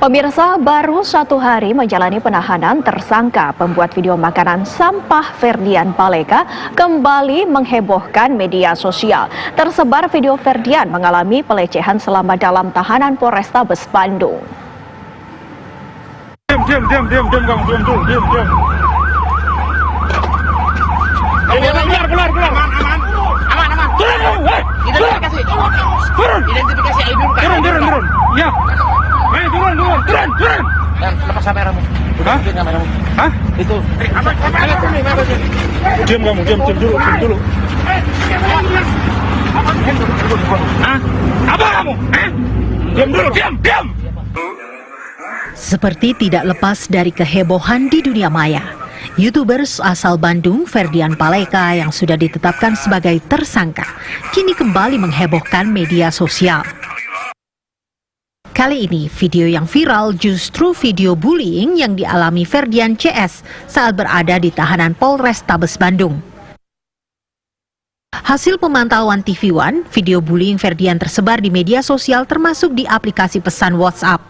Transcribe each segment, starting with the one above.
Pemirsa, baru 1 hari menjalani penahanan, tersangka pembuat video makanan sampah Ferdian Paleka kembali menghebohkan media sosial. Tersebar video Ferdian mengalami pelecehan selama dalam tahanan Polrestabes Bandung. Diam kamu, diam. Keluar. Aman. Identifikasi. Identifikasi ID dulu, Kak. Turun. Ya. Ayo turun. Dan lepas kameramu. Hah? Kameramu. Hah? Itu. Diam kamu, diam dulu. Hah? Apa kamu? Hah? Diam dulu, diam. Seperti tidak lepas dari kehebohan di dunia maya, YouTubers asal Bandung Ferdian Paleka yang sudah ditetapkan sebagai tersangka kini kembali menghebohkan media sosial. Kali ini video yang viral justru video bullying yang dialami Ferdian CS saat berada di tahanan Polrestabes Bandung. Hasil pemantauan TV One, video bullying Ferdian tersebar di media sosial termasuk di aplikasi pesan WhatsApp.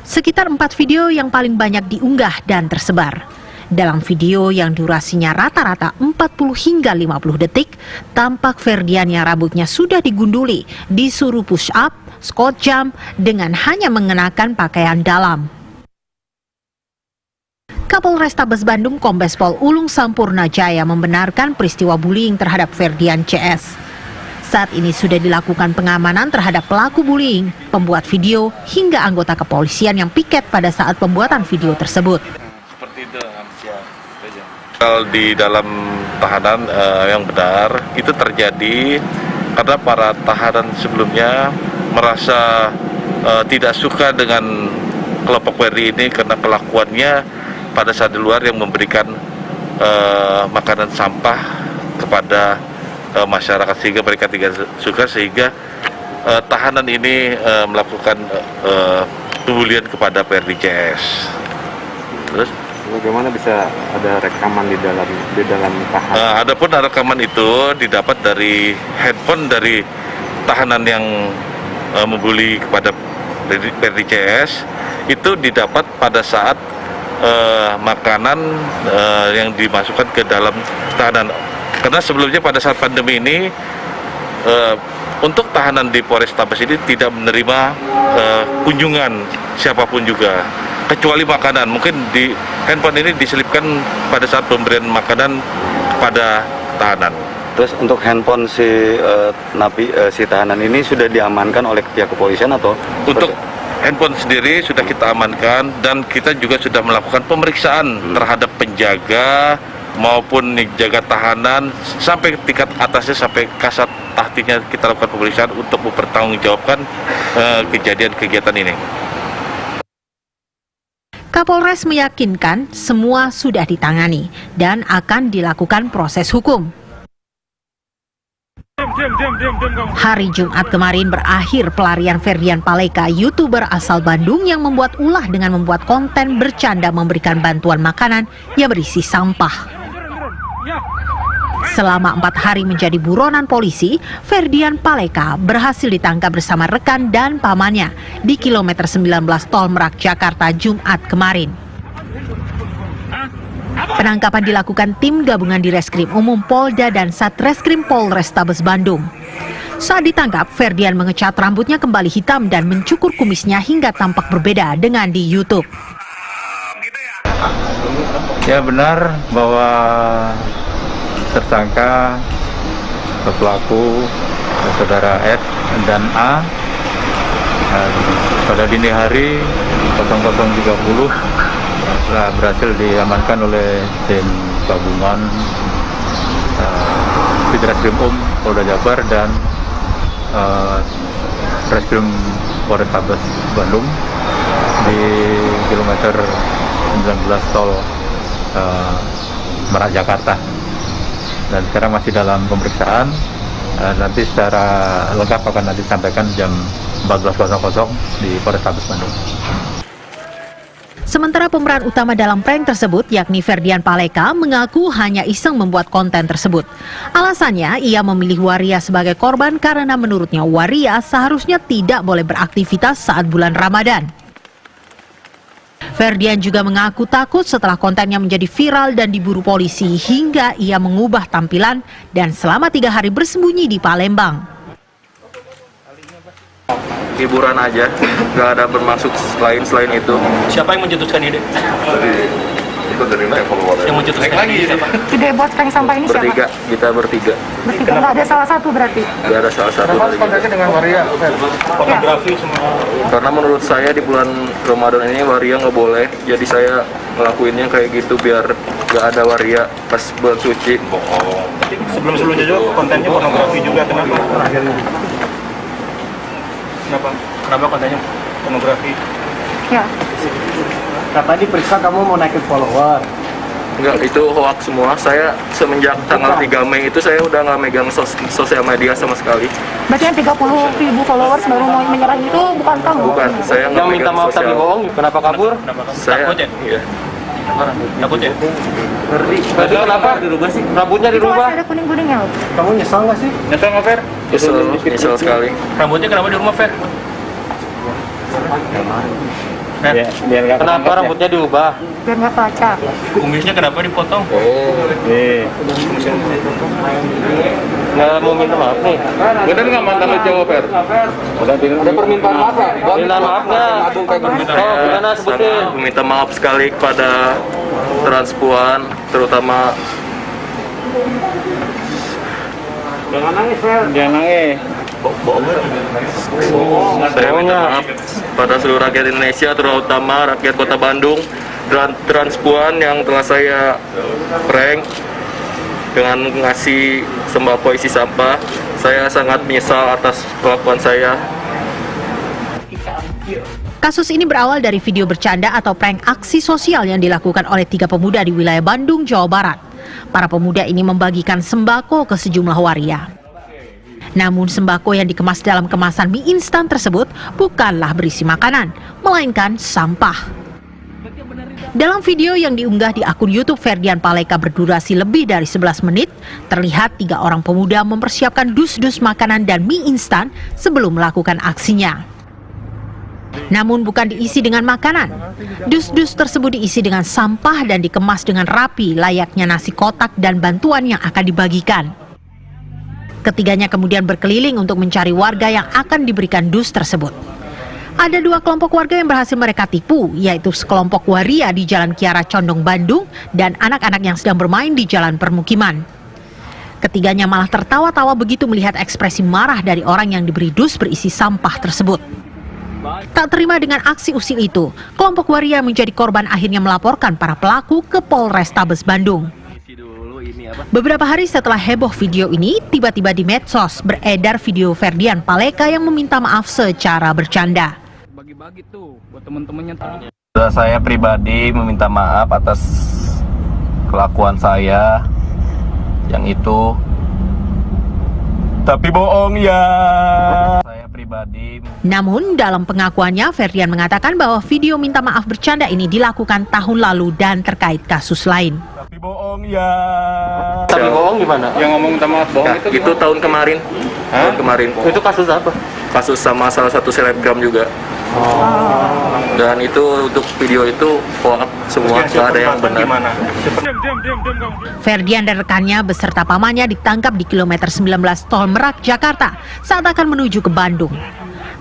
Sekitar 4 video yang paling banyak diunggah dan tersebar. Dalam video yang durasinya rata-rata 40 hingga 50 detik, tampak Ferdian yang rambutnya sudah digunduli, disuruh push up, squat jump dengan hanya mengenakan pakaian dalam. Kapolrestabes Bandung Kombes Pol Ulung Sampurna Jaya membenarkan peristiwa bullying terhadap Ferdian CS. Saat ini sudah dilakukan pengamanan terhadap pelaku bullying, pembuat video, hingga anggota kepolisian yang piket pada saat pembuatan video tersebut. Seperti itu, Kalau di dalam tahanan yang benar, itu terjadi karena para tahanan sebelumnya merasa tidak suka dengan kelompok WRI ini karena kelakuannya pada saat di luar yang memberikan makanan sampah kepada masyarakat, sehingga mereka tidak suka, sehingga tahanan ini melakukan pembulian kepada PRDCS. Terus bagaimana bisa ada rekaman di dalam tahanan? Adapun rekaman itu didapat dari handphone dari tahanan yang membuli kepada PRDCS, itu didapat pada saat makanan yang dimasukkan ke dalam tahanan. Karena sebelumnya pada saat pandemi ini untuk tahanan di Polrestabes ini tidak menerima kunjungan siapapun juga, kecuali makanan. Mungkin di handphone ini diselipkan pada saat pemberian makanan kepada tahanan. Terus untuk handphone si tahanan ini sudah diamankan oleh pihak kepolisian atau? Untuk handphone sendiri sudah kita amankan, dan kita juga sudah melakukan pemeriksaan terhadap penjaga maupun jaga tahanan sampai tingkat atasnya, sampai kasat tahtinya kita lakukan pemeriksaan untuk mempertanggungjawabkan kejadian kegiatan ini. Kapolres meyakinkan semua sudah ditangani dan akan dilakukan proses hukum. Hari Jumat kemarin berakhir pelarian Ferdian Paleka, YouTuber asal Bandung yang membuat ulah dengan membuat konten bercanda memberikan bantuan makanan yang berisi sampah. Selama 4 hari menjadi buronan polisi, Ferdian Paleka berhasil ditangkap bersama rekan dan pamannya di kilometer 19 Tol Merak, Jakarta, Jumat kemarin. Penangkapan dilakukan tim gabungan di Reskrim Umum Polda dan Satreskrim Polrestabes Bandung. Saat ditangkap, Ferdian mengecat rambutnya kembali hitam dan mencukur kumisnya hingga tampak berbeda dengan di YouTube. Ya, benar bahwa tersangka pelaku saudara S dan A pada dini hari 00.30 telah berhasil diamankan oleh tim gabungan Reskrim Polda Jabar dan Reskrim Polrestabes Bandung di kilometer 19 Tol Merak, Jakarta. Dan sekarang masih dalam pemeriksaan, nanti secara lengkap akan disampaikan jam 14.00 di Polrestabes Bandung. Sementara pemeran utama dalam prank tersebut, yakni Ferdian Paleka, mengaku hanya iseng membuat konten tersebut. Alasannya, ia memilih Waria sebagai korban karena menurutnya Waria seharusnya tidak boleh beraktivitas saat bulan Ramadan. Ferdian juga mengaku takut setelah kontennya menjadi viral dan diburu polisi hingga ia mengubah tampilan dan selama 3 hari bersembunyi di Palembang. Hiburan aja, nggak ada bermaksud selain itu. Siapa yang mencetuskan ide? Itu dari follower. Yang mencetuskan ide siapa? Ide buat prank sampah ini siapa? Bertiga, kita bertiga. Bertiga, nggak ada salah satu berarti? Nggak ada salah satu. dengan Waria? Fotografi semua. Karena menurut saya di bulan Ramadan ini Waria nggak boleh, jadi saya ngelakuinnya kayak gitu biar nggak ada Waria pas bulan suci. Sebelum-sebelumnya juga kontennya pornografi juga, kenapa? Kenapa kontennya pornografi? Ya. Kata diperiksa kamu mau naikin follower. Enggak, itu hoax semua. Saya semenjak tanggal 3 Mei itu saya udah nggak megang sosial media sama sekali. Berarti yang 30.000 followers baru mau menyerang itu bukan kamu? Bukan, saya nggak Yang minta megang maaf tapi sosial. bohong, kenapa kabur? Saya, Takut ya? iya. Takut ya? Berarti kenapa? Rambutnya Itu dirubah. masih ada kuning-kuningnya loh. Kamu nyesel nggak sih? Nyesel nggak, Fer? Nyesel sekali. Rambutnya kenapa di rumah, Fer? Biar nggak Kenapa rambutnya diubah? Biar nggak baca. Kumisnya kenapa dipotong? Nggak mau minta maaf nih. Bener nggak mantan lu cowok, Fer? Ada permintaan maaf nggak? Permintaan maaf nggak? Oh, gimana sebutin? Sangat meminta maaf sekali kepada transpuan, terutama Jangan nangis, Fer. Jangan nangis. saya minta maaf pada seluruh rakyat Indonesia, terutama rakyat Kota Bandung dan transpuan yang telah saya prank dengan ngasih sembako isi sampah. Saya sangat menyesal atas kelakuan saya. Kasus ini berawal dari video bercanda atau prank aksi sosial yang dilakukan oleh 3 pemuda di wilayah Bandung, Jawa Barat. Para pemuda ini membagikan sembako ke sejumlah waria. Namun sembako yang dikemas dalam kemasan mie instan tersebut bukanlah berisi makanan, melainkan sampah. Dalam video yang diunggah di akun YouTube Ferdian Paleka berdurasi lebih dari 11 menit, terlihat 3 orang pemuda mempersiapkan dus-dus makanan dan mie instan sebelum melakukan aksinya. Namun bukan diisi dengan makanan. Dus-dus tersebut diisi dengan sampah dan dikemas dengan rapi layaknya nasi kotak dan bantuan yang akan dibagikan. Ketiganya kemudian berkeliling untuk mencari warga yang akan diberikan dus tersebut. Ada 2 kelompok warga yang berhasil mereka tipu, yaitu sekelompok waria di Jalan Kiara Condong, Bandung, dan anak-anak yang sedang bermain di jalan permukiman. Ketiganya malah tertawa-tawa begitu melihat ekspresi marah dari orang yang diberi dus berisi sampah tersebut. Tak terima dengan aksi usil itu, kelompok waria menjadi korban akhirnya melaporkan para pelaku ke Polrestabes Bandung. Beberapa hari setelah heboh video ini, tiba-tiba di medsos beredar video Ferdian Paleka yang meminta maaf secara bercanda. Bagi-bagi tuh buat temen-temennya. Saya pribadi meminta maaf atas kelakuan saya yang itu. Tapi bohong ya. Saya pribadi. Namun dalam pengakuannya, Ferdian mengatakan bahwa video minta maaf bercanda ini dilakukan tahun lalu dan terkait kasus lain. Tapi bohong ya. Tapi bohong gimana? Yang ngomong minta maaf bohong Nah, itu tahun kemarin. Tahun kemarin. Itu kasus apa? Kasus sama salah satu selebgram juga. Dan itu untuk video itu hoax semua, nggak ada yang benar. Ferdian dan rekannya beserta pamannya ditangkap di kilometer 19 Tol Merak, Jakarta saat akan menuju ke Bandung.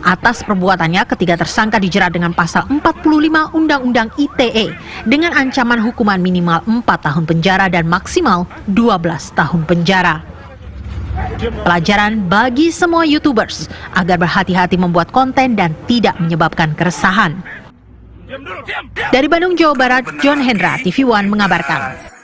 Atas perbuatannya, ketiga tersangka dijerat dengan pasal 45 Undang-Undang ITE dengan ancaman hukuman minimal 4 tahun penjara dan maksimal 12 tahun penjara. Pelajaran bagi semua YouTubers agar berhati-hati membuat konten dan tidak menyebabkan keresahan. Dari Bandung, Jawa Barat, John Hendra, TV One mengabarkan.